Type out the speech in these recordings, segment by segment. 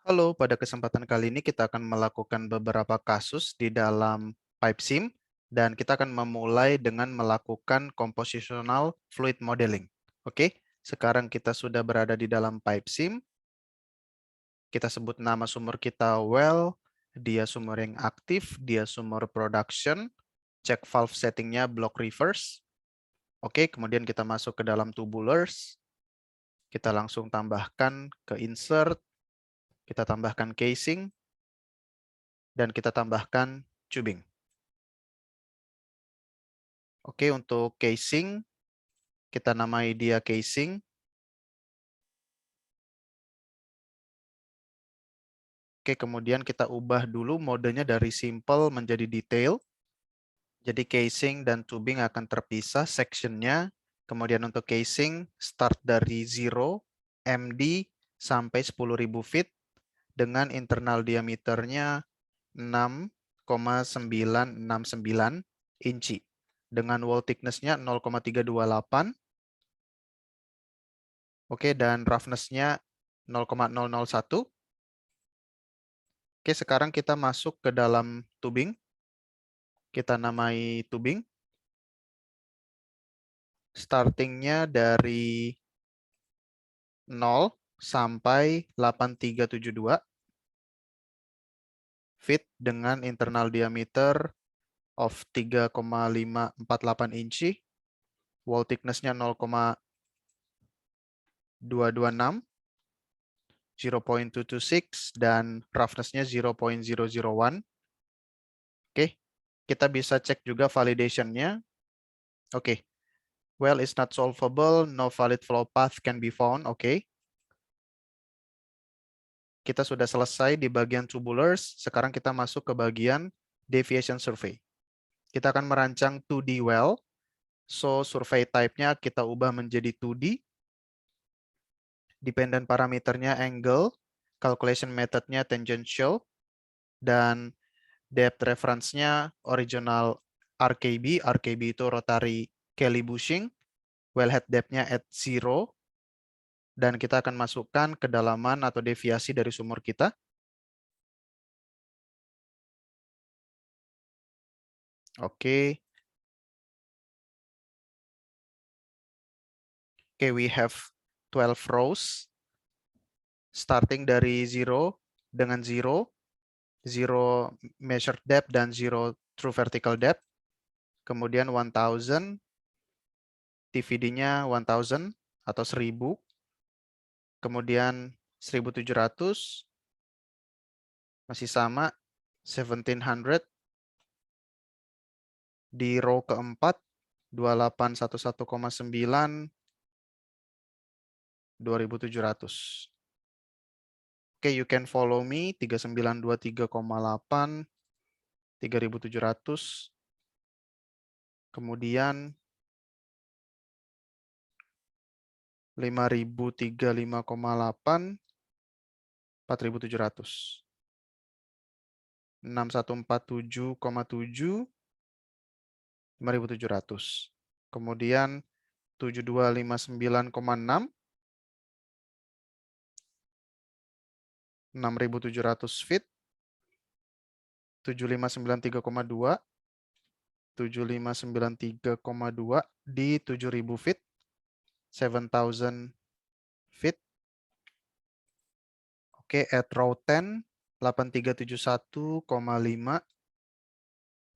Halo, pada kesempatan kali ini kita akan melakukan beberapa kasus di dalam PipeSim dan kita akan memulai dengan melakukan compositional fluid modeling. Oke, sekarang kita sudah berada di dalam PipeSim. Kita sebut nama sumur kita well, dia sumur yang aktif, dia sumur production, cek valve settingnya block reverse. Oke, kemudian kita masuk ke dalam tubulars. Kita langsung tambahkan ke insert, kita tambahkan casing, dan kita tambahkan tubing. Oke, untuk casing, kita namai dia casing. Oke, kemudian kita ubah dulu modenya dari simple menjadi detail. Jadi casing dan tubing akan terpisah sectionnya. Kemudian untuk casing, start dari 0, MD, sampai 10.000 feet dengan internal diameternya 6,969 inci. Dengan wall thickness-nya 0,328. Oke, dan roughness-nya 0,001. Oke, sekarang kita masuk ke dalam tubing. Kita namai tubing. Startingnya dari 0 sampai 8372 feet dengan internal diameter of 3,548 inci. Wall thickness-nya 0,226, 0.226, dan roughness-nya 0.001. Oke, kita bisa cek juga validation-nya. Oke, well is not solvable, no valid flow path can be found. Oke. Kita sudah selesai di bagian tubulars, sekarang kita masuk ke bagian deviation survey. Kita akan merancang 2D well, so survey type-nya kita ubah menjadi 2D, dependent parameternya angle, calculation method-nya tangential, dan depth reference-nya original RKB, RKB itu rotary Kelly bushing, wellhead depth-nya at 0, dan kita akan masukkan kedalaman atau deviasi dari sumur kita. Oke. Okay, we have 12 rows. Starting dari 0 dengan 0, 0 measured depth dan 0 true vertical depth. Kemudian 1000, TVD-nya 1000 atau 1000. Kemudian 1700, masih sama, 1700. Di row keempat, 2811,9, 2700. Oke, you can follow me, 3923,8, 3700. Kemudian 5035,8, 4700. 6147,7, 5700. Kemudian 7259,6, 6700 feet. 7593,2, 7593,2 di 7000 feet. 7000 feet. Oke, at row 10, 8371,5.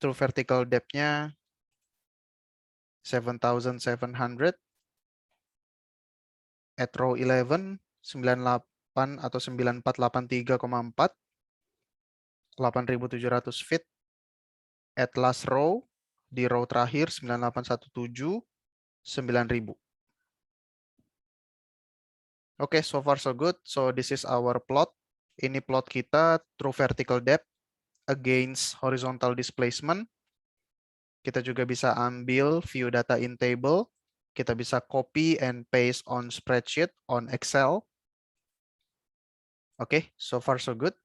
True vertical depth-nya 7700. At row 11, 98 atau 9483,4, 8700 feet. At last row, di row terakhir 9817, 9000. Oke, so far so good. So this is our plot. Ini plot kita true vertical depth against horizontal displacement. Kita juga bisa ambil view data in table. Kita bisa copy and paste on spreadsheet on Excel. Oke, so far so good.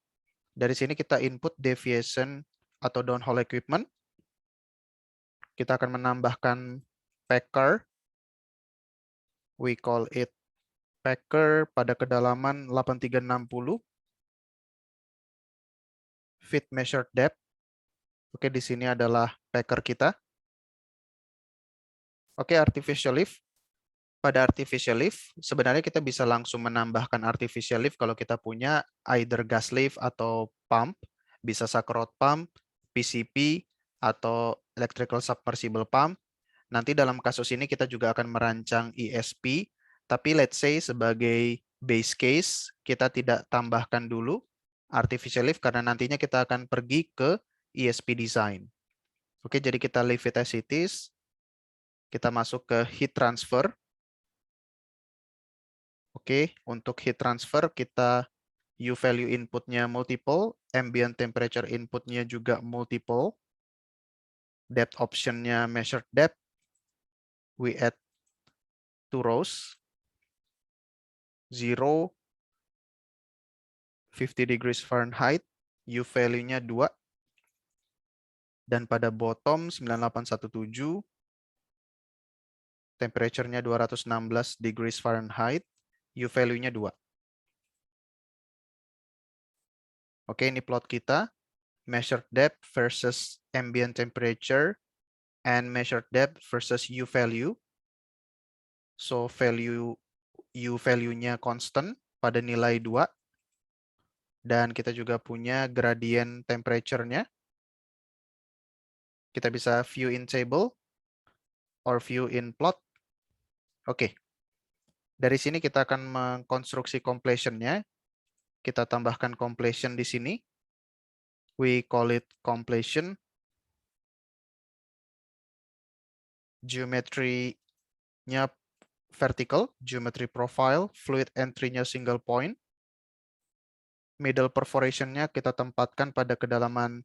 Dari sini kita input deviation atau downhole equipment. Kita akan menambahkan packer. We call it packer pada kedalaman 8360. fit measured depth. Oke, di sini adalah packer kita. Oke, artificial lift. Pada artificial lift, sebenarnya kita bisa langsung menambahkan artificial lift kalau kita punya either gas lift atau pump, bisa suck rod pump, PCP, atau electrical submersible pump. Nanti dalam kasus ini kita juga akan merancang ESP, tapi let's say sebagai base case, kita tidak tambahkan dulu artificial lift karena nantinya kita akan pergi ke ESP design. Oke, jadi kita leave it as it is. Kita masuk ke heat transfer. Oke, untuk heat transfer kita U value inputnya multiple, ambient temperature inputnya juga multiple, depth optionnya measured depth, we add 2 rows, 0, 50 degrees Fahrenheit, U value-nya 2, dan pada bottom 9817, temperature-nya 216 degrees Fahrenheit, U value-nya 2. Oke, ini plot kita. Measured depth versus ambient temperature and measured depth versus U value. So, U value-nya constant pada nilai 2. Dan kita juga punya gradient temperature-nya. Kita bisa view in table or view in plot. Oke. Dari sini kita akan mengkonstruksi completion-nya. Kita tambahkan completion di sini. We call it completion. Geometry-nya vertical, geometry profile, fluid entry-nya single point. Middle perforation-nya kita tempatkan pada kedalaman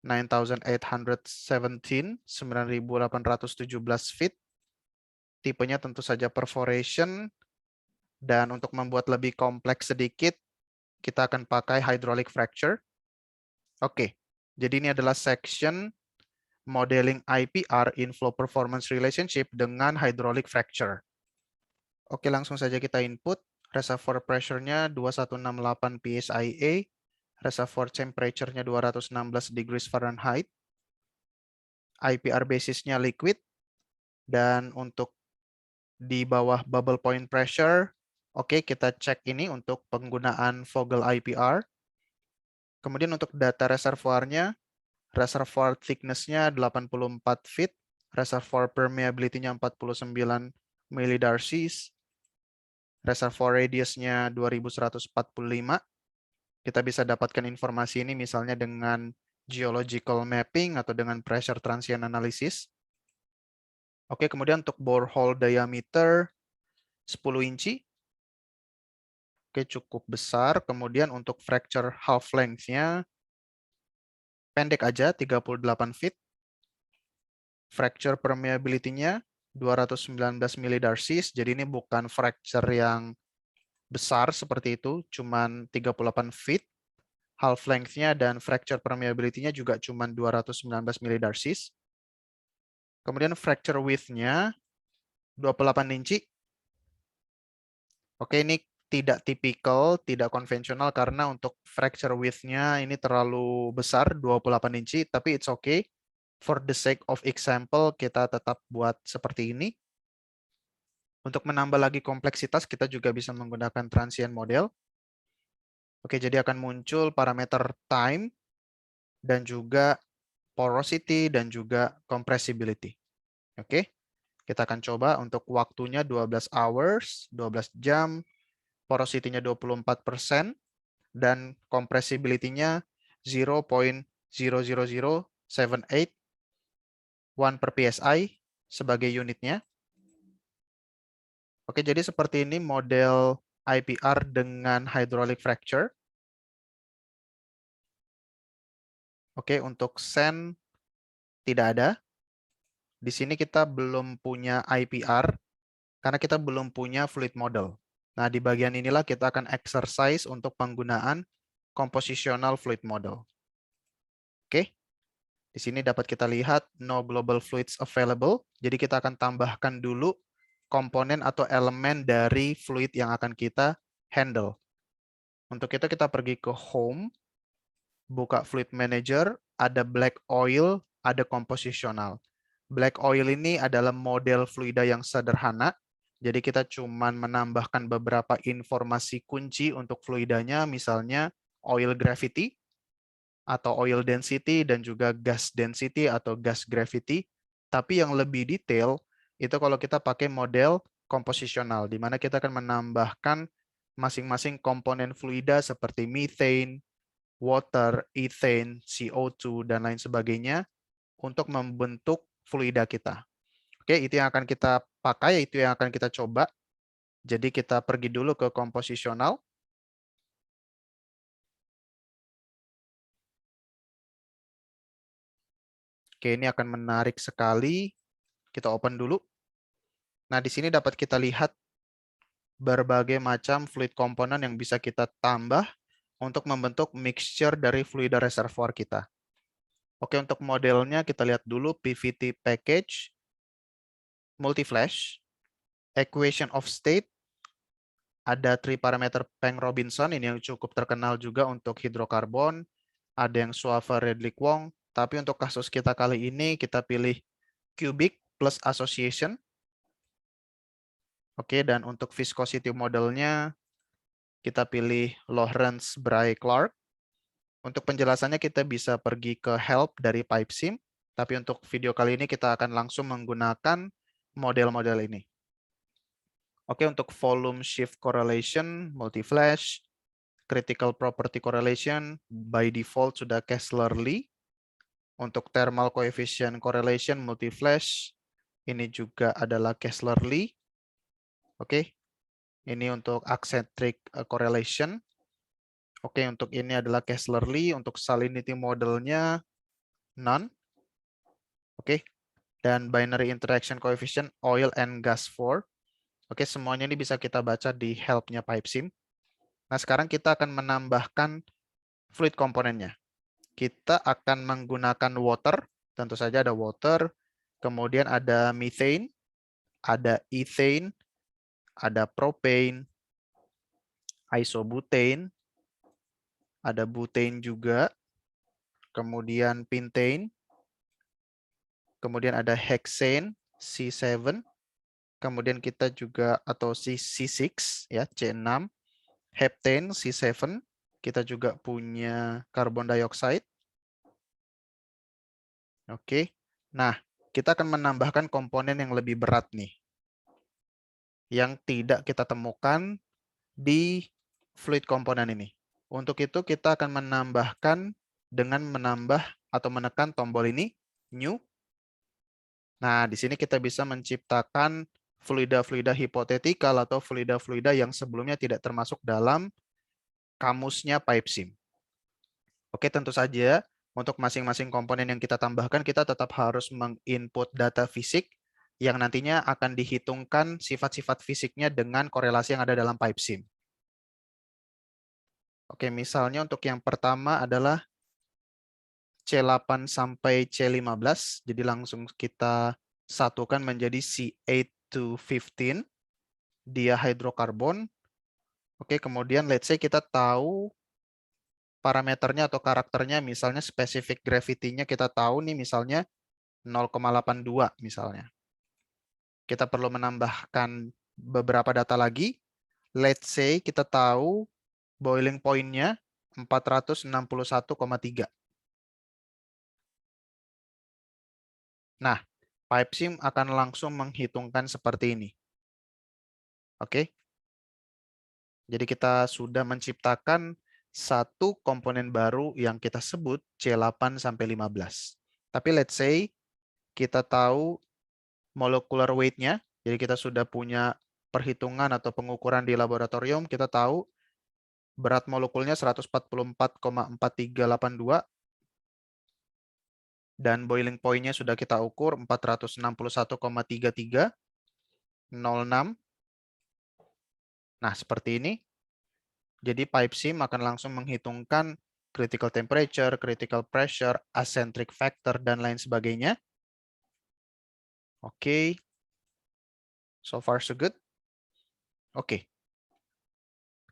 9,817 feet. Tipenya tentu saja perforation. Dan untuk membuat lebih kompleks sedikit, kita akan pakai hydraulic fracture. Oke, jadi ini adalah section modeling IPR, inflow performance relationship, dengan hydraulic fracture. Oke, langsung saja kita input. Reservoir pressure-nya 2168 psia, reservoir temperature-nya 216 degrees Fahrenheit, IPR basisnya liquid, dan untuk di bawah bubble point pressure, oke, kita cek ini untuk penggunaan Vogel IPR. Kemudian untuk data reservoirnya, reservoir thickness-nya 84 feet, reservoir permeability-nya 49 millidarcies, reservoir radius-nya 2145. Kita bisa dapatkan informasi ini misalnya dengan geological mapping atau dengan pressure transient analysis. Oke, kemudian untuk borehole diameter 10 inci. Oke, cukup besar. Kemudian untuk fracture half length-nya pendek aja, 38 feet. Fracture permeability-nya 219 millidarcies. Jadi ini bukan fracture yang besar seperti itu, cuman 38 feet. Half length-nya dan fracture permeability-nya juga cuman 219 millidarcies. Kemudian fracture width-nya 28 inci. Oke, ini tidak tipikal, tidak konvensional karena untuk fracture width-nya ini terlalu besar, 28 inci, tapi it's okay. For the sake of example, kita tetap buat seperti ini. Untuk menambah lagi kompleksitas, kita juga bisa menggunakan transient model. Oke, jadi akan muncul parameter time, dan juga porosity, dan juga compressibility. Oke, kita akan coba untuk waktunya 12 hours, 12 jam, porosity-nya 24%, dan compressibility-nya 0.00078 1 per PSI sebagai unitnya. Oke, jadi seperti ini model IPR dengan hydraulic fracture. Oke, untuk sand tidak ada. Di sini kita belum punya IPR karena kita belum punya fluid model. Nah, di bagian inilah kita akan exercise untuk penggunaan compositional fluid model. Oke, di sini dapat kita lihat no global fluids available. Jadi kita akan tambahkan dulu komponen atau elemen dari fluid yang akan kita handle. Untuk itu kita pergi ke home, buka Fluid Manager, ada black oil, ada komposisional. Black oil ini adalah model fluida yang sederhana. Jadi kita cuman menambahkan beberapa informasi kunci untuk fluidanya, misalnya oil gravity atau oil density dan juga gas density atau gas gravity. Tapi yang lebih detail itu kalau kita pakai model komposisional, di mana kita akan menambahkan masing-masing komponen fluida seperti methane, water, ethane, CO2, dan lain sebagainya untuk membentuk fluida kita. Oke, itu yang akan kita pakai, itu yang akan kita coba. Jadi kita pergi dulu ke komposisional. Oke, ini akan menarik sekali. Kita open dulu. Nah, di sini dapat kita lihat berbagai macam fluid komponen yang bisa kita tambah untuk membentuk mixture dari fluida reservoir kita. Oke, untuk modelnya kita lihat dulu PVT package, multi-flash, equation of state, ada 3 parameter Peng-Robinson, ini yang cukup terkenal juga untuk hidrokarbon, ada yang Swaffer-Redlich-Wong, tapi untuk kasus kita kali ini kita pilih cubic plus association. Oke, dan untuk viscosity modelnya kita pilih Lawrence Bray Clark. Untuk penjelasannya kita bisa pergi ke help dari PipeSim, tapi untuk video kali ini kita akan langsung menggunakan model-model ini. Oke, untuk volume shift correlation, multi-flash, critical property correlation, by default sudah Kessler-Lee. Untuk thermal coefficient correlation, multi-flash, ini juga adalah Kessler-Lee. Oke, ini untuk eccentric correlation. Oke, untuk ini adalah Kessler-Lee. Untuk salinity modelnya, none. Oke, dan binary interaction coefficient, oil and gas 4. Oke, semuanya ini bisa kita baca di help-nya PipeSim. Nah, sekarang kita akan menambahkan fluid komponennya. Kita akan menggunakan water, tentu saja ada water, kemudian ada methane, ada ethane, ada propane, isobutane, ada butane juga, kemudian pentane, kemudian ada hexane, C7, kemudian kita juga atau C6 ya, C6, heptane, C7, kita juga punya karbon dioxide. Oke. Nah, kita akan menambahkan komponen yang lebih berat nih, yang tidak kita temukan di fluid komponen ini. Untuk itu kita akan menambahkan dengan menambah atau menekan tombol ini, new. Nah, di sini kita bisa menciptakan fluida-fluida hipotetikal atau fluida-fluida yang sebelumnya tidak termasuk dalam kamusnya PipeSim. Oke, tentu saja untuk masing-masing komponen yang kita tambahkan, kita tetap harus menginput data fisik yang nantinya akan dihitungkan sifat-sifat fisiknya dengan korelasi yang ada dalam PipeSim. Oke, misalnya untuk yang pertama adalah C8 sampai C15. Jadi langsung kita satukan menjadi C8 to 15. Dia hidrokarbon. Oke, kemudian let's say kita tahu parameternya atau karakternya, misalnya specific gravity-nya kita tahu nih misalnya 0,82 misalnya. Kita perlu menambahkan beberapa data lagi. Let's say kita tahu boiling point-nya 461,3. Nah, PipeSim akan langsung menghitungkan seperti ini. Oke. Jadi kita sudah menciptakan satu komponen baru yang kita sebut C8 sampai 15. Tapi let's say kita tahu molecular weight-nya, jadi kita sudah punya perhitungan atau pengukuran di laboratorium, kita tahu berat molekulnya 144,4382 dan boiling point-nya sudah kita ukur 461,3306. Nah, seperti ini. Jadi PipeSim akan langsung menghitungkan critical temperature, critical pressure, eccentric factor, dan lain sebagainya. Oke. So far so good. Oke.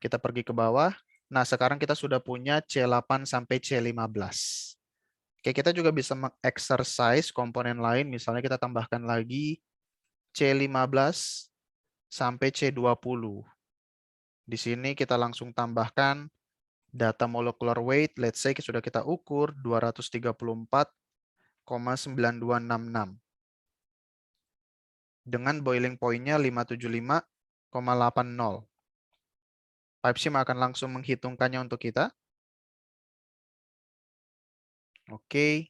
Kita pergi ke bawah. Nah, sekarang kita sudah punya C8 sampai C15. Oke, kita juga bisa mengexercise komponen lain. Misalnya kita tambahkan lagi C15 sampai C20. Di sini kita langsung tambahkan data molecular weight. Let's say sudah kita ukur 234,9266. Dengan boiling point-nya 575,80. PipeSim akan langsung menghitungkannya untuk kita. Oke.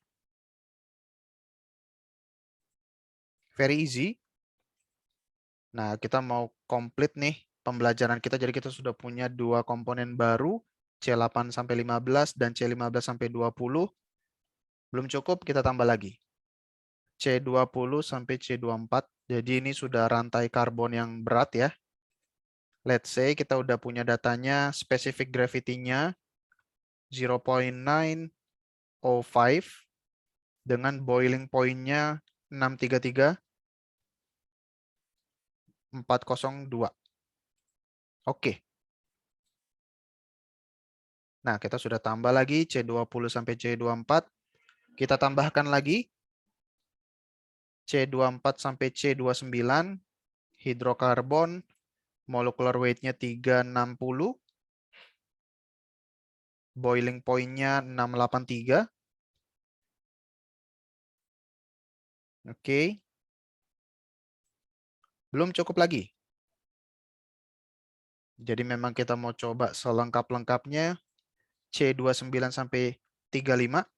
Very easy. Nah, kita mau komplit nih pembelajaran kita. Jadi kita sudah punya dua komponen baru, C8 sampai 15 dan C15 sampai 20. Belum cukup, kita tambah lagi. C20 sampai C24. Jadi ini sudah rantai karbon yang berat ya. Let's say kita udah punya datanya, specific gravity-nya 0.905 dengan boiling point-nya 633,402. Oke. Nah, kita sudah tambah lagi C20 sampai C24. Kita tambahkan lagi C24 sampai C29, hidrokarbon, molecular weight-nya 360, boiling point-nya 683. Oke. Belum cukup lagi. Jadi memang kita mau coba selengkap-lengkapnya. C29 sampai 35.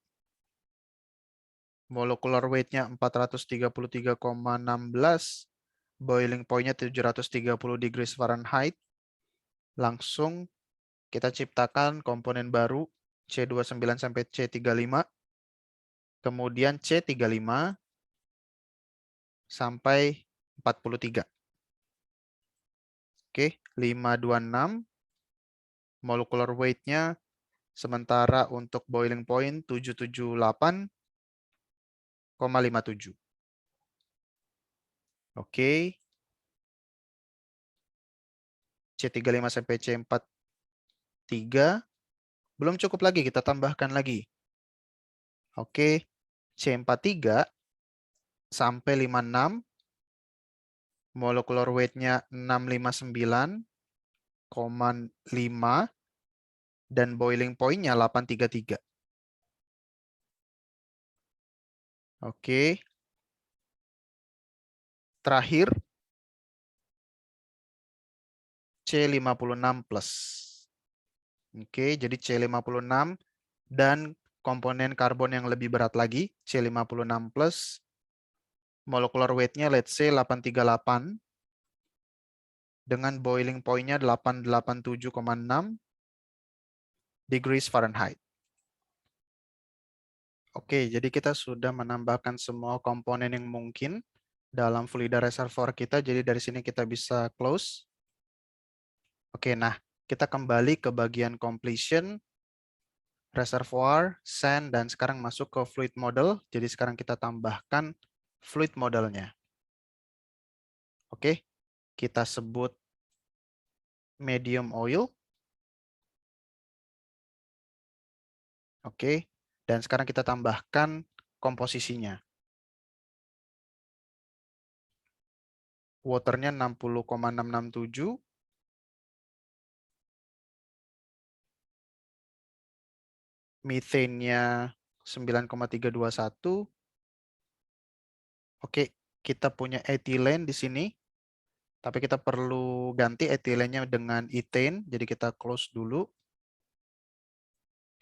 Molecular weight-nya 433,16. Boiling point-nya 730 degrees Fahrenheit. Langsung kita ciptakan komponen baru C29 sampai C35. Kemudian C35 sampai 43. Oke, 526. Molecular weight-nya sementara untuk boiling point 778,57. Oke. C35 sampai C43. Belum cukup lagi, kita tambahkan lagi. Oke. C43 sampai 56. Molecular weight-nya 659,5 dan boiling point-nya 833. Oke. Terakhir C56 plus. Oke, jadi C56 dan komponen karbon yang lebih berat lagi, C56 plus. Molecular weight-nya let's say 838 dengan boiling point-nya 887,6 degrees Fahrenheit. Oke, jadi kita sudah menambahkan semua komponen yang mungkin dalam fluida reservoir kita. Jadi dari sini kita bisa close. Oke, nah kita kembali ke bagian completion, reservoir, sand, dan sekarang masuk ke fluid model. Jadi sekarang kita tambahkan fluid modelnya. Oke, kita sebut medium oil. Oke, dan sekarang kita tambahkan komposisinya. Waternya 60,667. Methane-nya 9,321. Oke, kita punya ethylene di sini. Tapi kita perlu ganti ethylene-nya dengan ethane. Jadi kita close dulu.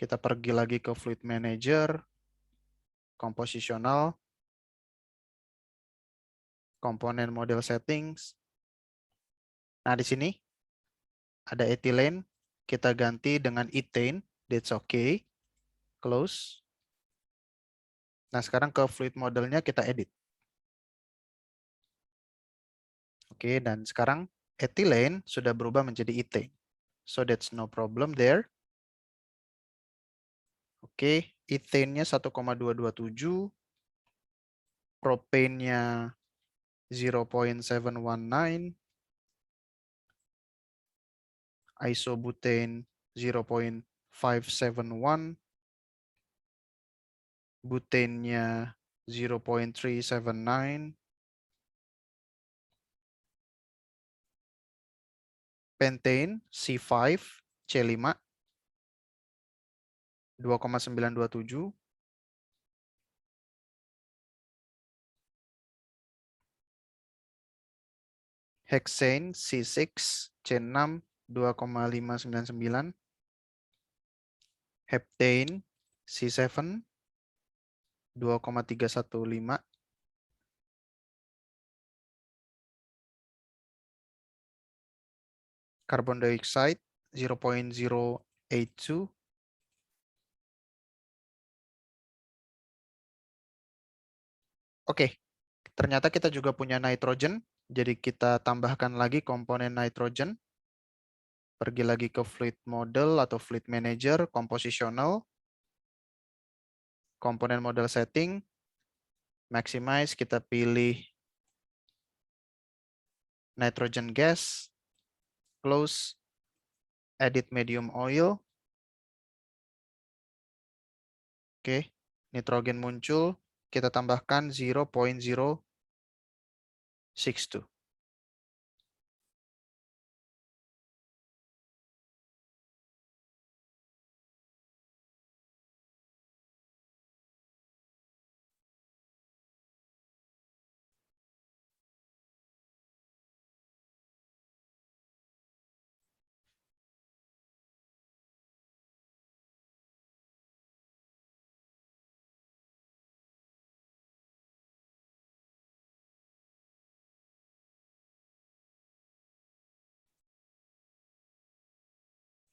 Kita pergi lagi ke fluid manager, compositional, komponen model settings. Nah, di sini ada ethylene. Kita ganti dengan ethane. That's okay. Close. Nah, sekarang ke fluid modelnya kita edit. Oke, dan sekarang ethylene sudah berubah menjadi ethane. So that's no problem there. Oke, ethane-nya 1,227, propane-nya 0.719, isobutane 0.571, butanenya 0.379, pentane C5 C5 2,927, hexane C6 C6 2,599, heptane C7 2,315, carbon dioxide 0.082, oke, ternyata kita juga punya nitrogen, jadi kita tambahkan lagi komponen nitrogen, pergi lagi ke fluid model atau fluid manager, compositional, komponen model setting, maximize, kita pilih nitrogen gas, close, edit medium oil, oke, nitrogen muncul, kita tambahkan 0.062.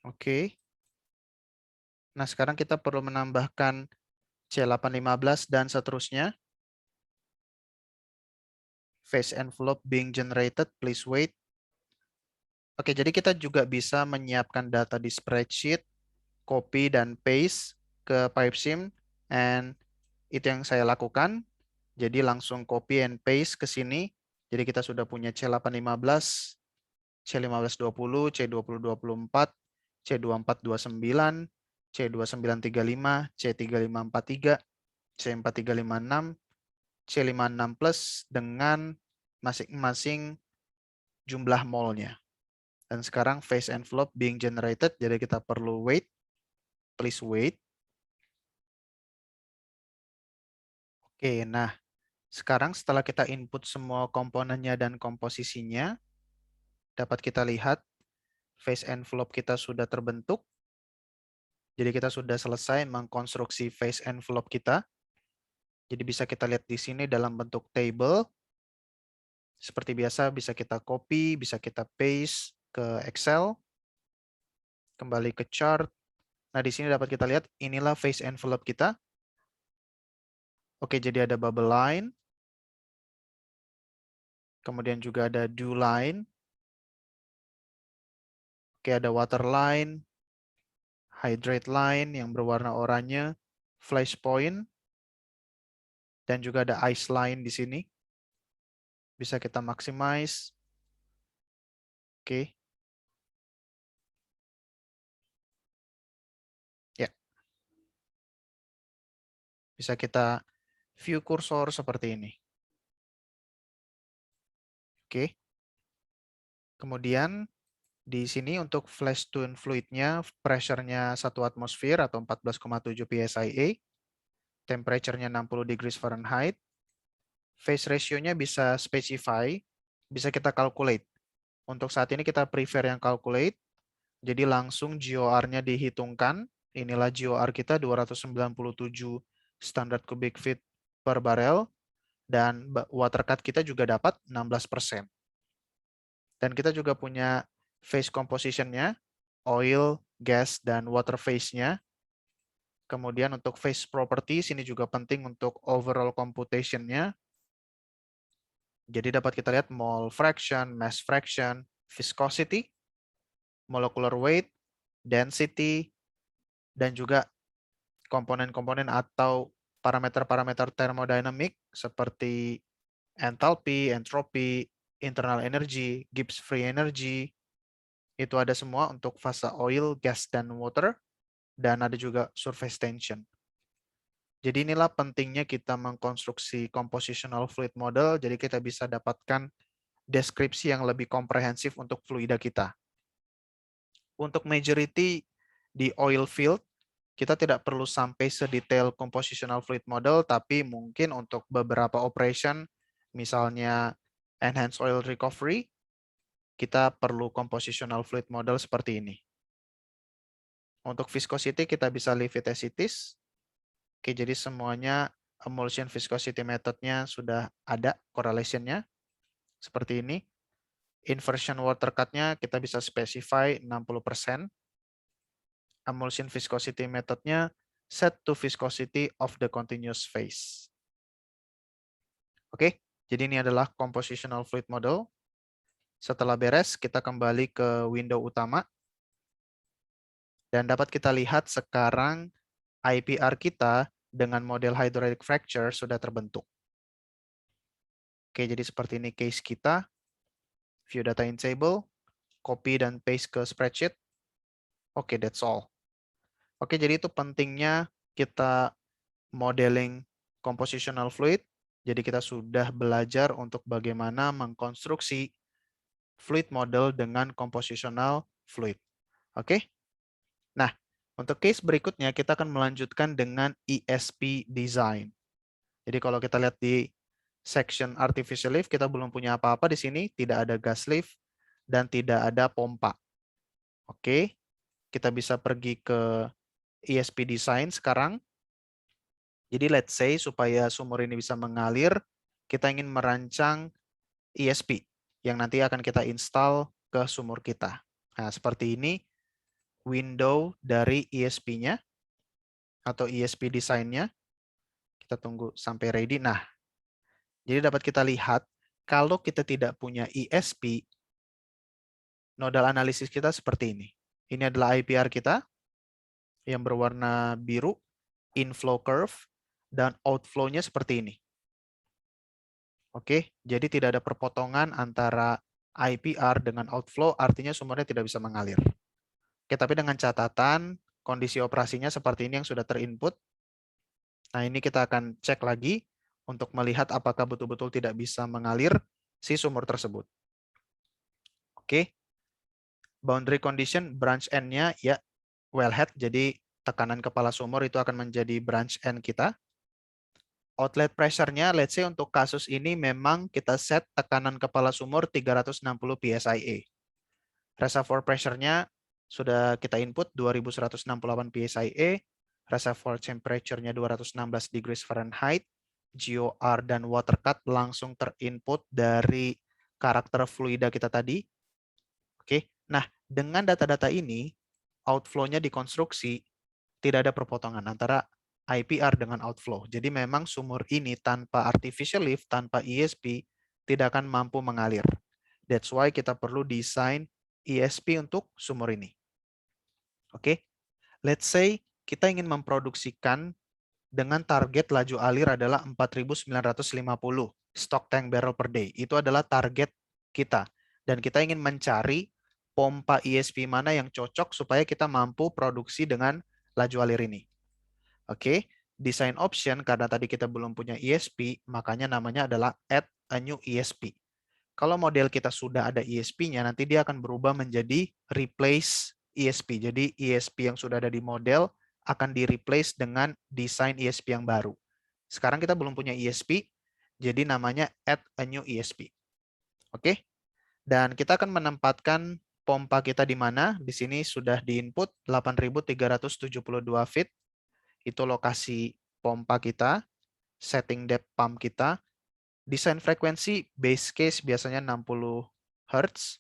Oke. Nah, sekarang kita perlu menambahkan C815 dan seterusnya. Phase envelope being generated, please wait. Oke, jadi kita juga bisa menyiapkan data di spreadsheet, copy dan paste ke PipeSim, and itu yang saya lakukan. Jadi langsung copy and paste ke sini. Jadi kita sudah punya C815, C1520, C2024, C2429, C2935, C3543, C4356, C56 plus dengan masing-masing jumlah molnya. Dan sekarang phase envelope being generated, jadi kita perlu wait. Please wait. Oke, nah sekarang setelah kita input semua komponennya dan komposisinya, dapat kita lihat phase envelope kita sudah terbentuk. Jadi kita sudah selesai mengkonstruksi phase envelope kita. Jadi bisa kita lihat di sini dalam bentuk table. Seperti biasa bisa kita copy, bisa kita paste ke Excel. Kembali ke chart. Nah, di sini dapat kita lihat inilah phase envelope kita. Oke, jadi ada bubble line. Kemudian juga ada dew line. Oke, ada water line, hydrate line yang berwarna oranye, flash point, dan juga ada ice line di sini. Bisa kita maximize. Oke. Ya. Bisa kita view kursor seperti ini. Oke. Kemudian di sini untuk flash tune fluidnya, pressure-nya 1 atmosfer atau 14,7 psia, temperature-nya 60 degrees Fahrenheit, phase ratio-nya bisa specify, bisa kita calculate. Untuk saat ini kita prefer yang calculate, jadi langsung GOR-nya dihitungkan. Inilah GOR kita 297 standard cubic feet per barrel, dan water cut kita juga dapat 16%. Dan kita juga punya phase composition-nya, oil, gas, dan water phase-nya. Kemudian untuk phase properties ini juga penting untuk overall computation-nya. Jadi dapat kita lihat mole fraction, mass fraction, viscosity, molecular weight, density, dan juga komponen-komponen atau parameter-parameter thermodynamic seperti enthalpy, entropy, internal energy, Gibbs free energy, Itu ada semua untuk fase oil, gas, dan water, dan ada juga surface tension. Jadi inilah pentingnya kita mengkonstruksi compositional fluid model, jadi kita bisa dapatkan deskripsi yang lebih komprehensif untuk fluida kita. Untuk majority di oil field, kita tidak perlu sampai sedetail compositional fluid model, tapi mungkin untuk beberapa operation, misalnya enhanced oil recovery, kita perlu compositional fluid model seperti ini. Untuk viscosity, kita bisa leave it as it is. Oke, jadi semuanya emulsion viscosity methodnya sudah ada correlation-nya, seperti ini. Inversion water cut-nya kita bisa specify 60%. Emulsion viscosity methodnya set to viscosity of the continuous phase. Oke, jadi ini adalah compositional fluid model. Setelah beres, kita kembali ke window utama. Dan dapat kita lihat sekarang IPR kita dengan model hydraulic fracture sudah terbentuk. Oke, jadi seperti ini case kita. View data in table, copy dan paste ke spreadsheet. Oke, that's all. Oke, jadi itu pentingnya kita modeling compositional fluid. Jadi kita sudah belajar untuk bagaimana mengkonstruksi fluid model dengan compositional fluid. Oke. Nah, untuk case berikutnya kita akan melanjutkan dengan ESP design. Jadi kalau kita lihat di section artificial lift, kita belum punya apa-apa di sini, tidak ada gas lift dan tidak ada pompa. Oke. Kita bisa pergi ke ESP design sekarang. Jadi let's say supaya sumur ini bisa mengalir, kita ingin merancang ESP yang nanti akan kita install ke sumur kita. Nah, seperti ini window dari ESP-nya atau ESP design-nya. Kita tunggu sampai ready. Nah, jadi dapat kita lihat kalau kita tidak punya ESP, nodal analisis kita seperti ini. Ini adalah IPR kita yang berwarna biru, inflow curve, dan outflow-nya seperti ini. Oke, jadi tidak ada perpotongan antara IPR dengan outflow, artinya sumurnya tidak bisa mengalir. Oke, tapi dengan catatan kondisi operasinya seperti ini yang sudah terinput. Nah, ini kita akan cek lagi untuk melihat apakah betul-betul tidak bisa mengalir si sumur tersebut. Oke, boundary condition branch end-nya ya wellhead, jadi tekanan kepala sumur itu akan menjadi branch end kita. Outlet pressure-nya, let's say untuk kasus ini memang kita set tekanan kepala sumur 360 psia. Reservoir pressure-nya sudah kita input 2168 psia. Reservoir temperature-nya 216 degrees Fahrenheit. GOR dan water cut langsung terinput dari karakter fluida kita tadi. Oke, nah dengan data-data ini, outflow-nya dikonstruksi, tidak ada perpotongan antara IPR dengan outflow. Jadi memang sumur ini tanpa artificial lift, tanpa ESP, tidak akan mampu mengalir. That's why kita perlu desain ESP untuk sumur ini. Oke, let's say kita ingin memproduksikan dengan target laju alir adalah 4.950 stock tank barrel per day. Itu adalah target kita. Dan kita ingin mencari pompa ESP mana yang cocok supaya kita mampu produksi dengan laju alir ini. Oke, design option karena tadi kita belum punya ESP, makanya namanya adalah add a new ESP. Kalau model kita sudah ada ESP-nya, nanti dia akan berubah menjadi replace ESP. Jadi ESP yang sudah ada di model akan di-replace dengan desain ESP yang baru. Sekarang kita belum punya ESP, jadi namanya add a new ESP. Oke, dan kita akan menempatkan pompa kita di mana. Di sini sudah di-input 8.372 feet. Itu lokasi pompa kita, setting depth pump kita. Desain frekuensi base case biasanya 60 Hz,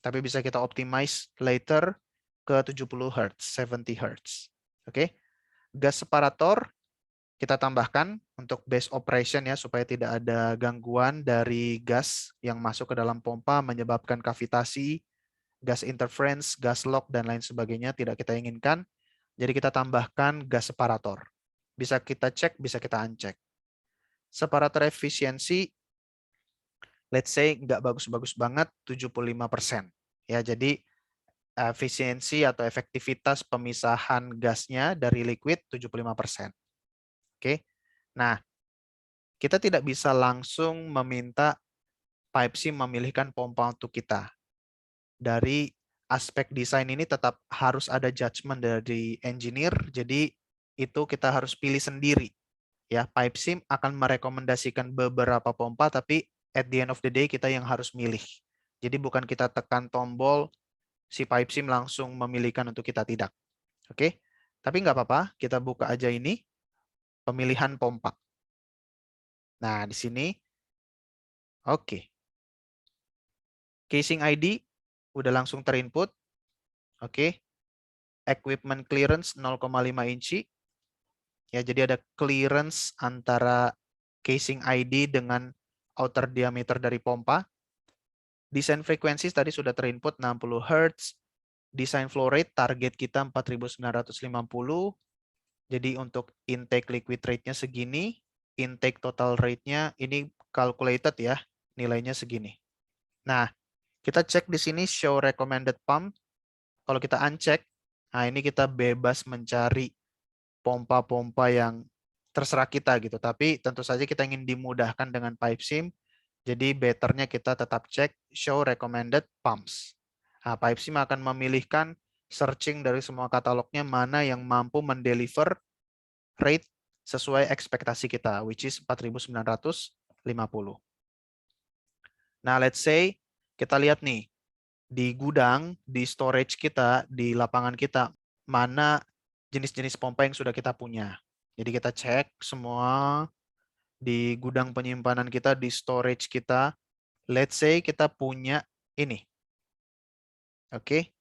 tapi bisa kita optimize later ke 70 Hz, 70 Hz. Oke. Gas separator kita tambahkan untuk base operation ya, supaya tidak ada gangguan dari gas yang masuk ke dalam pompa menyebabkan kavitasi, gas interference, gas lock, dan lain sebagainya tidak kita inginkan. Jadi kita tambahkan gas separator. Bisa kita cek, bisa kita uncheck. Separator efisiensi, let's say nggak bagus-bagus banget, 75%. Ya, jadi efisiensi atau efektivitas pemisahan gasnya dari liquid 75%. Oke. Nah, kita tidak bisa langsung meminta PipeSim memilihkan pompa untuk kita. Dari aspek desain ini tetap harus ada judgement dari engineer, jadi itu kita harus pilih sendiri. Ya, PipeSim akan merekomendasikan beberapa pompa, tapi at the end of the day kita yang harus milih. Jadi bukan kita tekan tombol, si PipeSim langsung memilihkan untuk kita, tidak. Oke, tapi nggak apa-apa, kita buka aja ini, pemilihan pompa. Nah, di sini, oke. Casing ID udah langsung terinput. Oke. Equipment clearance 0,5 inci. Ya, jadi ada clearance antara casing ID dengan outer diameter dari pompa. Design frekuensi tadi sudah terinput 60 Hz. Design flow rate target kita 4950. Jadi untuk intake liquid rate-nya segini, intake total rate-nya ini calculated ya, nilainya segini. Nah, kita cek di sini show recommended pump. Kalau kita uncheck, nah ini kita bebas mencari pompa-pompa yang terserah kita gitu. Tapi tentu saja kita ingin dimudahkan dengan PipeSim. Jadi betternya kita tetap cek show recommended pumps. Nah, PipeSim akan memilihkan searching dari semua katalognya mana yang mampu mendeliver rate sesuai ekspektasi kita, which is 4950. Nah, let's say kita lihat nih, di gudang, di storage kita, di lapangan kita, mana jenis-jenis pompa yang sudah kita punya. Jadi kita cek semua di gudang penyimpanan kita, di storage kita. Let's say kita punya ini. Oke.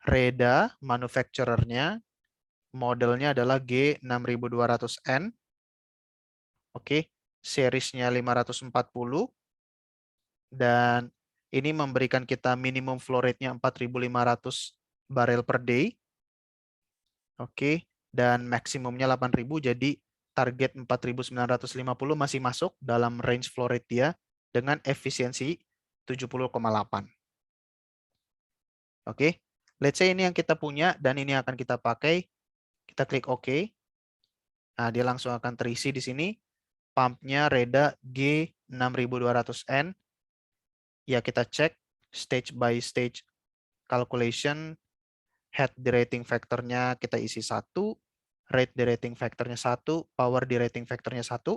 Reda, manufacturer-nya, modelnya adalah G6200N. Oke. Series-nya 540. Dan ini memberikan kita minimum flow rate-nya 4.500 barrel per day. Oke, dan maksimumnya 8.000, jadi target 4.950 masih masuk dalam range flow rate dia dengan efisiensi 70,8. Oke, let's say ini yang kita punya dan ini akan kita pakai. Kita klik OK. Nah, dia langsung akan terisi di sini. Pumpnya Reda G6200N. Ya, kita cek stage by stage calculation. Head derating factor-nya kita isi 1, rate derating factor-nya 1, power derating factor-nya 1.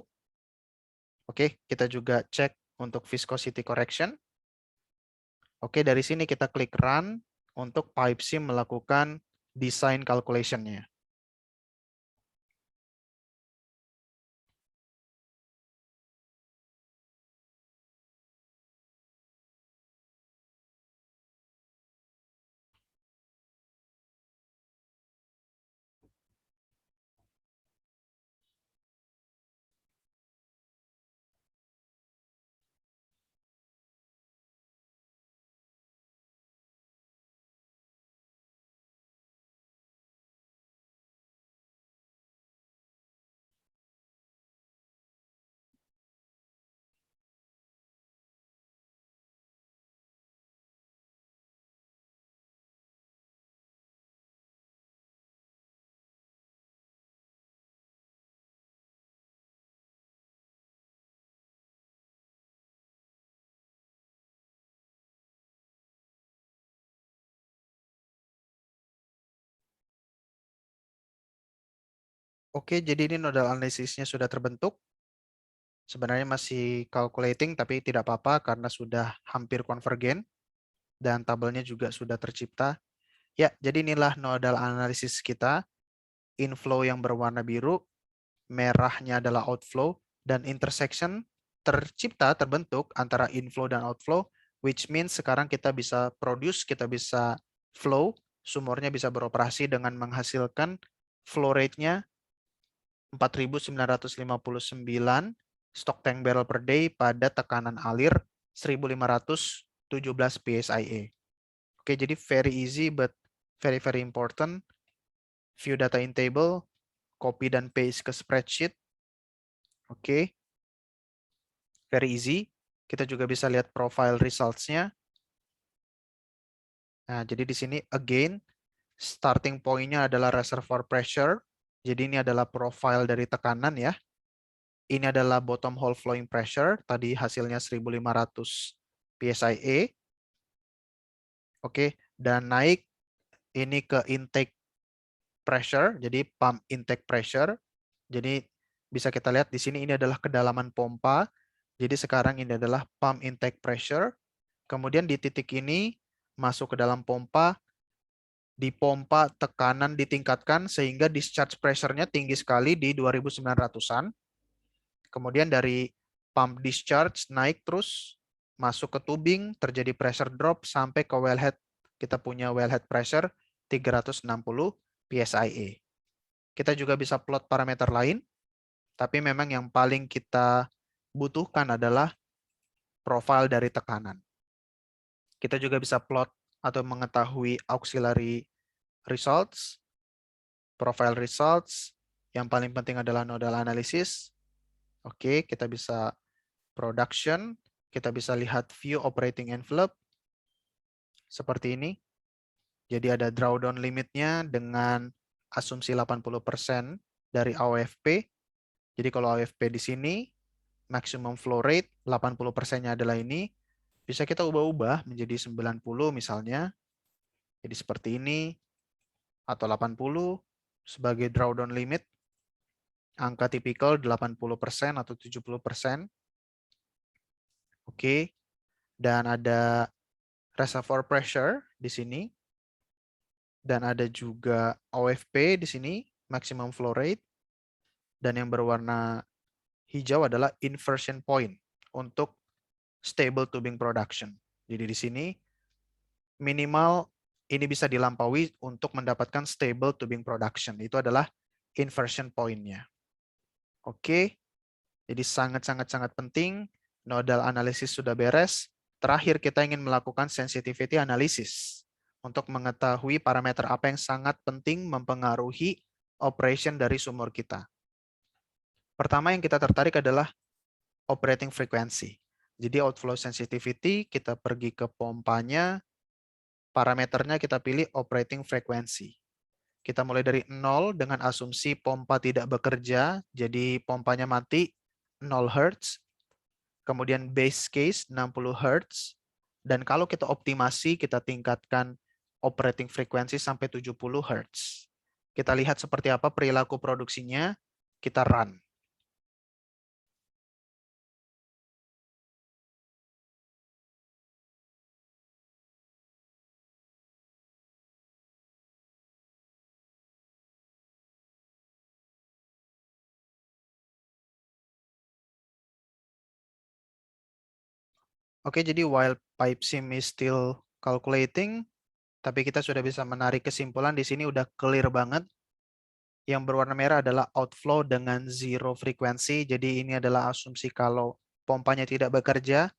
Oke, kita juga cek untuk viscosity correction. Oke, dari sini kita klik run untuk PipeSim melakukan design calculation-nya. Oke, jadi ini nodal analisisnya sudah terbentuk. Sebenarnya masih calculating, tapi tidak apa-apa karena sudah hampir konvergen dan tabelnya juga sudah tercipta. Ya, jadi inilah nodal analisis kita. Inflow yang berwarna biru, merahnya adalah outflow, dan intersection terbentuk antara inflow dan outflow, which means sekarang kita bisa produce, kita bisa flow, sumurnya bisa beroperasi dengan menghasilkan flow rate-nya 4.959 stock tank barrel per day pada tekanan alir 1.517 PSIA. Oke, jadi very easy but very important. View data in table, copy dan paste ke spreadsheet. Oke. Very easy. Kita juga bisa lihat profile results-nya. Nah, jadi di sini again, starting point-nya adalah reservoir pressure. Jadi ini adalah profile dari tekanan ya. Ini adalah bottom hole flowing pressure. Tadi hasilnya 1500 psia. Oke, dan naik ini ke intake pressure, jadi pump intake pressure. Jadi bisa kita lihat di sini ini adalah kedalaman pompa. Jadi sekarang ini adalah pump intake pressure. Kemudian di titik ini masuk ke dalam pompa, dipompa tekanan ditingkatkan sehingga discharge pressure-nya tinggi sekali di 2900-an. Kemudian dari pump discharge naik terus masuk ke tubing, terjadi pressure drop sampai ke wellhead. Kita punya wellhead pressure 360 psia. Kita juga bisa plot parameter lain, tapi memang yang paling kita butuhkan adalah profil dari tekanan. Kita juga bisa plot atau mengetahui auxiliary results, profile results. Yang paling penting adalah nodal analysis. Oke, kita bisa production, kita bisa lihat view operating envelope seperti ini. Jadi ada drawdown limitnya dengan asumsi 80% dari AOFP. Jadi kalau AOFP di sini, maximum flow rate 80%-nya adalah ini. Bisa kita ubah-ubah menjadi 90 misalnya. Jadi seperti ini. Atau 80 sebagai drawdown limit. Angka tipikal 80% atau 70%. Oke. Dan ada reservoir pressure di sini. Dan ada juga OFP di sini, maximum flow rate. Dan yang berwarna hijau adalah inversion point untuk stable tubing production. Jadi di sini minimal ini bisa dilampaui untuk mendapatkan stable tubing production. Itu adalah inversion point-nya. Oke, jadi sangat-sangat penting. Nodal analysis sudah beres. Terakhir kita ingin melakukan sensitivity analysis untuk mengetahui parameter apa yang sangat penting mempengaruhi operation dari sumur kita. Pertama yang kita tertarik adalah operating frequency. Jadi outflow sensitivity, kita pergi ke pompanya, parameternya kita pilih operating frequency. Kita mulai dari 0 dengan asumsi pompa tidak bekerja, jadi pompanya mati 0 Hz. Kemudian base case 60 Hz. Dan kalau kita optimasi, kita tingkatkan operating frequency sampai 70 Hz. Kita lihat seperti apa perilaku produksinya, kita run. Oke, jadi while pipe sim is still calculating, tapi kita sudah bisa menarik kesimpulan di sini udah clear banget. Yang berwarna merah adalah outflow dengan zero frekuensi. Jadi ini adalah asumsi kalau pompanya tidak bekerja,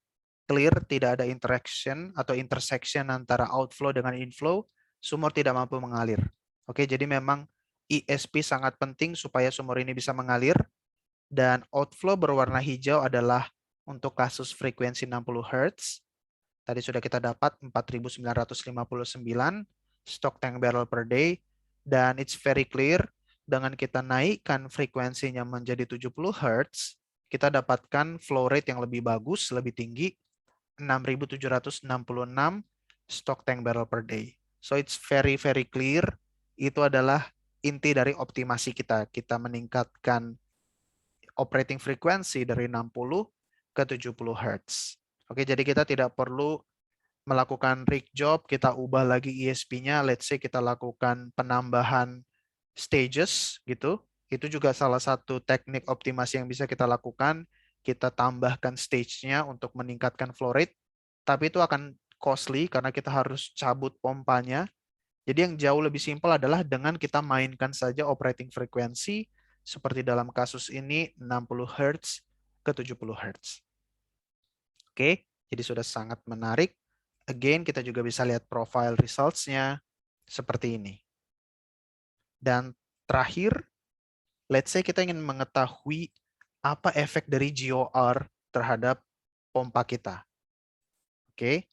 clear, tidak ada interaction atau intersection antara outflow dengan inflow, sumur tidak mampu mengalir. Oke, jadi memang ESP sangat penting supaya sumur ini bisa mengalir. Dan outflow berwarna hijau adalah untuk kasus frekuensi 60 Hz. Tadi sudah kita dapat 4.959 stock tank barrel per day. Dan it's very clear, dengan kita naikkan frekuensinya menjadi 70 Hz, kita dapatkan flow rate yang lebih bagus, lebih tinggi, 6.766 stock tank barrel per day. So it's very clear, itu adalah inti dari optimasi kita. Kita meningkatkan operating frequency dari 60 ke 70 Hz. Oke, jadi kita tidak perlu melakukan rig job, kita ubah lagi ESP-nya, let's say kita lakukan penambahan stages gitu. Itu juga salah satu teknik optimasi yang bisa kita lakukan. Kita tambahkan stage-nya untuk meningkatkan flow rate, tapi itu akan costly karena kita harus cabut pompanya. Jadi yang jauh lebih simpel adalah dengan kita mainkan saja operating frequency seperti dalam kasus ini 60 Hz ke 70 Hz. Oke, jadi sudah sangat menarik. Again, kita juga bisa lihat profile results-nya seperti ini. Dan terakhir, let's say kita ingin mengetahui apa efek dari GOR terhadap pompa kita. Oke,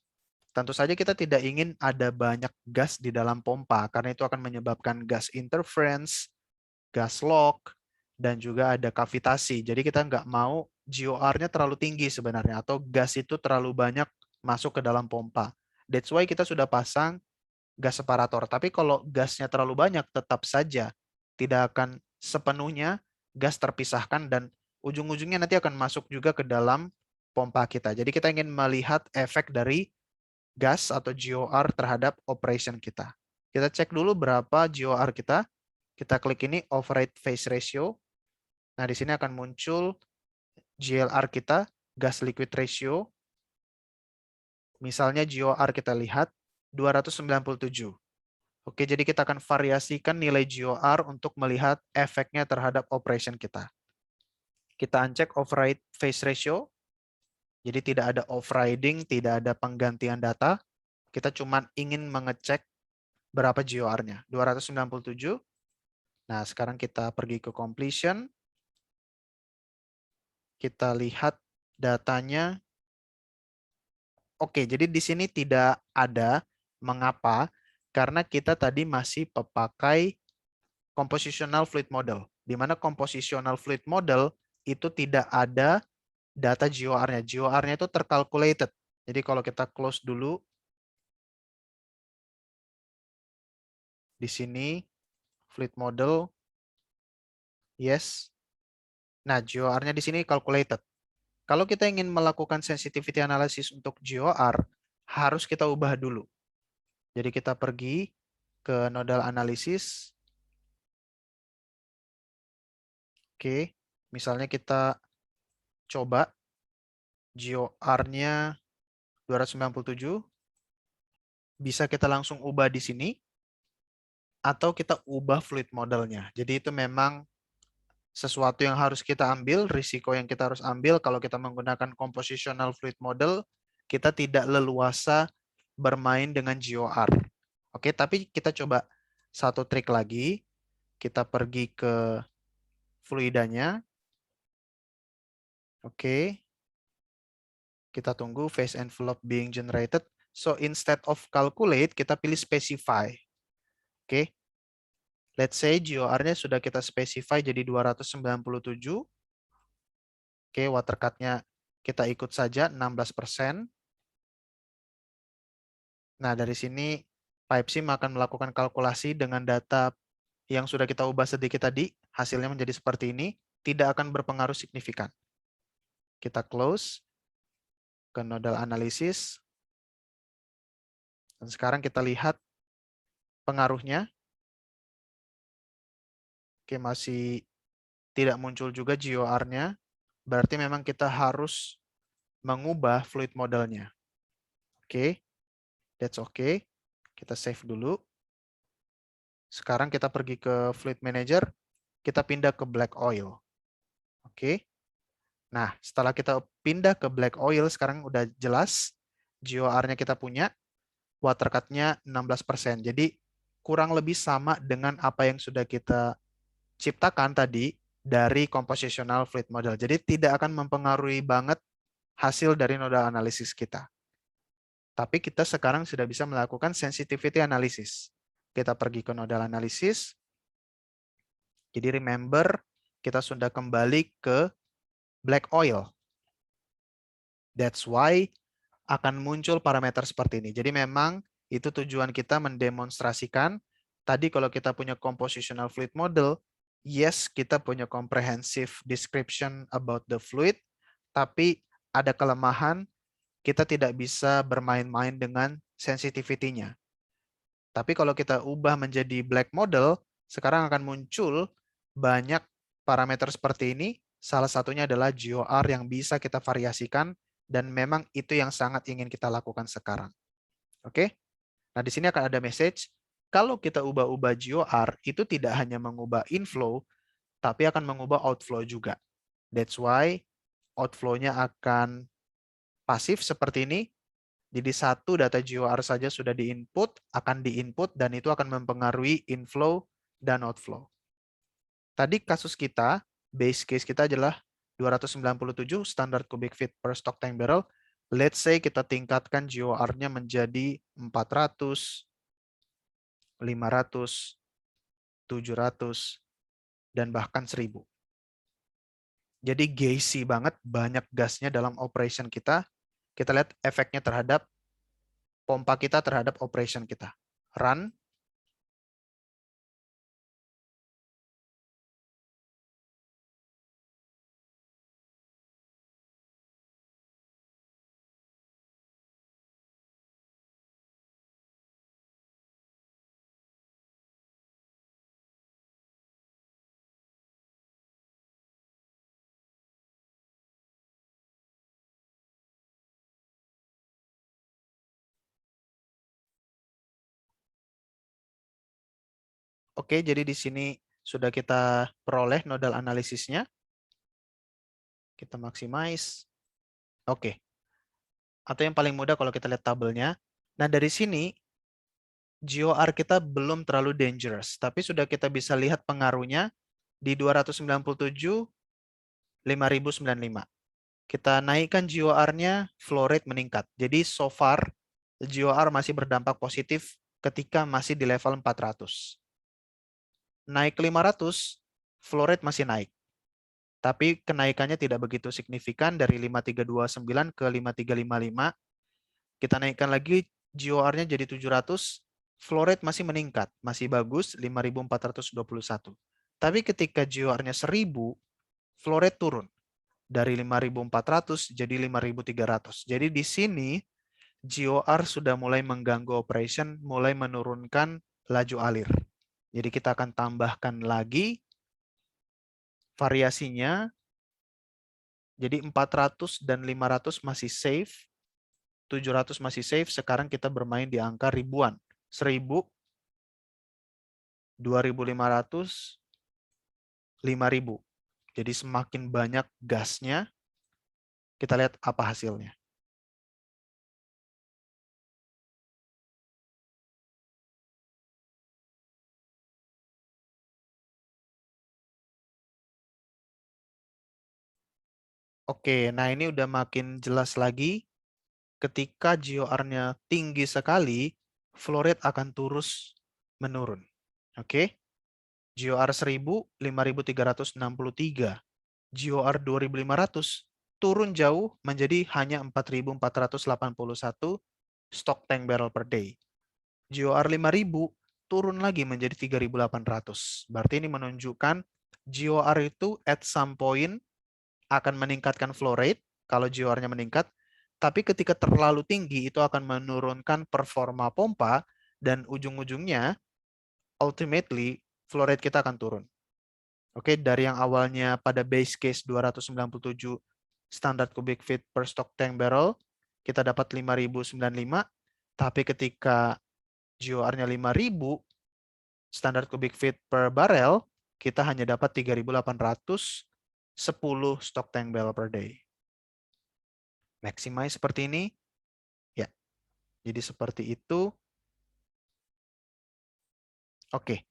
Tentu saja kita tidak ingin ada banyak gas di dalam pompa, karena itu akan menyebabkan gas interference, gas lock, dan juga ada kavitasi. Jadi kita nggak mau GOR-nya terlalu tinggi sebenarnya, atau gas itu terlalu banyak masuk ke dalam pompa. That's why kita sudah pasang gas separator. Tapi kalau gasnya terlalu banyak, tetap saja tidak akan sepenuhnya gas terpisahkan dan ujung-ujungnya nanti akan masuk juga ke dalam pompa kita. Jadi kita ingin melihat efek dari gas atau GOR terhadap operation kita. Kita cek dulu berapa GOR kita. Kita klik ini override phase ratio. Nah, di sini akan muncul GLR kita, gas liquid ratio. Misalnya GOR kita lihat 297. Oke, jadi kita akan variasikan nilai GOR untuk melihat efeknya terhadap operation kita. Kita uncheck override phase ratio. Jadi tidak ada overriding, tidak ada penggantian data. Kita cuma ingin mengecek berapa GOR-nya. 297. Nah, sekarang kita pergi ke completion. Kita lihat datanya. Oke, jadi di sini tidak ada. Mengapa? Karena kita tadi masih pakai compositional fluid model, di mana compositional fluid model itu tidak ada data GOR-nya. GOR-nya itu tercalculated. Jadi kalau kita close dulu, di sini fluid model, yes. Nah, GOR-nya di sini calculated. Kalau kita ingin melakukan sensitivity analysis untuk GOR, harus kita ubah dulu. Jadi kita pergi ke nodal analysis. Oke, misalnya kita coba GOR-nya 297, bisa kita langsung ubah di sini, atau kita ubah fluid modelnya. Jadi itu memang sesuatu yang harus kita ambil, risiko yang kita harus ambil kalau kita menggunakan compositional fluid model, kita tidak leluasa bermain dengan GOR. Oke, tapi kita coba satu trik lagi. Kita pergi ke fluidanya. Oke. Kita tunggu phase envelope being generated. So instead of calculate, kita pilih specify. Oke. Let's say GOR-nya sudah kita specify jadi 297. Oke, water cut-nya kita ikut saja 16%. Nah, dari sini PipeSim akan melakukan kalkulasi dengan data yang sudah kita ubah sedikit tadi. Hasilnya menjadi seperti ini. Tidak akan berpengaruh signifikan. Kita close ke nodal analysis. Dan sekarang kita lihat pengaruhnya. Oke, masih tidak muncul juga GOR-nya. Berarti memang kita harus mengubah fluid modelnya. Oke, that's okay. Kita save dulu. Sekarang kita pergi ke Fluid Manager. Kita pindah ke Black Oil. Oke. Nah, setelah kita pindah ke Black Oil, sekarang udah jelas GOR-nya kita punya. Water cut-nya 16%. Jadi kurang lebih sama dengan apa yang sudah kita ciptakan tadi dari compositional fluid model. Jadi tidak akan mempengaruhi banget hasil dari nodal analisis kita. Tapi kita sekarang sudah bisa melakukan sensitivity analysis. Kita pergi ke nodal analisis. Jadi remember, kita sudah kembali ke black oil. That's why akan muncul parameter seperti ini. Jadi memang itu tujuan kita mendemonstrasikan. Tadi kalau kita punya compositional fluid model, yes, kita punya comprehensive description about the fluid, tapi ada kelemahan, kita tidak bisa bermain-main dengan sensitivity-nya. Tapi kalau kita ubah menjadi black model, sekarang akan muncul banyak parameter seperti ini. Salah satunya adalah GOR yang bisa kita variasikan, dan memang itu yang sangat ingin kita lakukan sekarang. Oke? Nah, di sini akan ada message, kalau kita ubah-ubah GOR, itu tidak hanya mengubah inflow, tapi akan mengubah outflow juga. That's why outflow-nya akan pasif seperti ini. Jadi satu data GOR saja sudah diinput, akan diinput, dan itu akan mempengaruhi inflow dan outflow. Tadi kasus kita, base case kita adalah 297 standard cubic feet per stock tank barrel. Let's say kita tingkatkan GOR-nya menjadi 400, 500, 700, dan bahkan 1000. Jadi gassy banget, banyak gasnya dalam operation kita. Kita lihat efeknya terhadap pompa kita, terhadap operation kita. Run. Oke, jadi di sini sudah kita peroleh nodal analisisnya. Kita maximize. Oke. Atau yang paling mudah kalau kita lihat tabelnya. Nah, dari sini GOR kita belum terlalu dangerous, tapi sudah kita bisa lihat pengaruhnya di 297, 5095. Kita naikkan GOR-nya, flow rate meningkat. Jadi so far GOR masih berdampak positif ketika masih di level 400. Naik ke 500, flow rate masih naik. Tapi kenaikannya tidak begitu signifikan dari 5329 ke 5355. Kita naikkan lagi GOR-nya jadi 700, flow rate masih meningkat, masih bagus 5421. Tapi ketika GOR-nya 1000, flow rate turun dari 5400 jadi 5300. Jadi di sini GOR sudah mulai mengganggu operation, mulai menurunkan laju alir. Jadi kita akan tambahkan lagi variasinya. Jadi 400 dan 500 masih safe, 700 masih safe. Sekarang kita bermain di angka ribuan. 1000, 2500, 5000. Jadi semakin banyak gasnya, kita lihat apa hasilnya. Oke, nah ini udah makin jelas lagi. Ketika GOR-nya tinggi sekali, flow rate akan terus menurun. Oke, GOR 1000, 5363. GOR 2500 turun jauh menjadi hanya 4481 stock tank barrel per day. GOR 5000 turun lagi menjadi 3800. Berarti ini menunjukkan GOR itu at some point akan meningkatkan flow rate kalau GOR-nya meningkat, tapi ketika terlalu tinggi itu akan menurunkan performa pompa dan ujung-ujungnya ultimately flow rate kita akan turun. Oke, dari yang awalnya pada base case 297 standar cubic feet per stock tank barrel, kita dapat 5095, tapi ketika GOR-nya 5000 standar cubic feet per barrel, kita hanya dapat 3810 stock tank barrel per day. Maximize seperti ini. Ya, jadi seperti itu. Oke,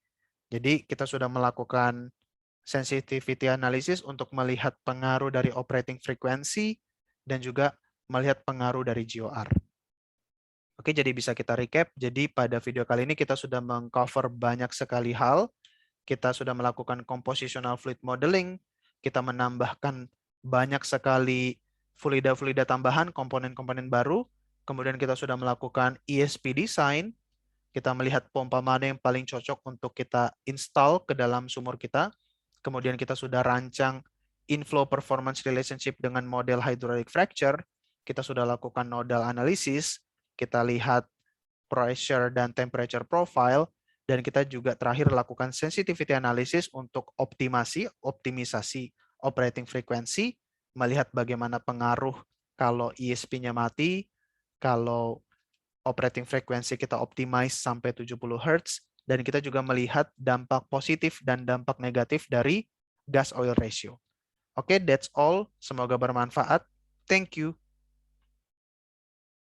jadi kita sudah melakukan sensitivity analysis untuk melihat pengaruh dari operating frequency dan juga melihat pengaruh dari GOR. Oke, jadi bisa kita recap. Jadi pada video kali ini kita sudah mengcover banyak sekali hal. Kita sudah melakukan compositional fluid modeling. Kita menambahkan banyak sekali fluida-fluida tambahan, komponen-komponen baru. Kemudian kita sudah melakukan ESP design. Kita melihat pompa mana yang paling cocok untuk kita install ke dalam sumur kita. Kemudian kita sudah rancang inflow performance relationship dengan model hydraulic fracture. Kita sudah lakukan nodal analysis. Kita lihat pressure dan temperature profile. Dan kita juga terakhir lakukan sensitivity analysis untuk optimisasi operating frequency, melihat bagaimana pengaruh kalau ESP-nya mati, kalau operating frequency kita optimize sampai 70 Hz, dan kita juga melihat dampak positif dan dampak negatif dari gas oil ratio. Oke, that's all. Semoga bermanfaat. Thank you.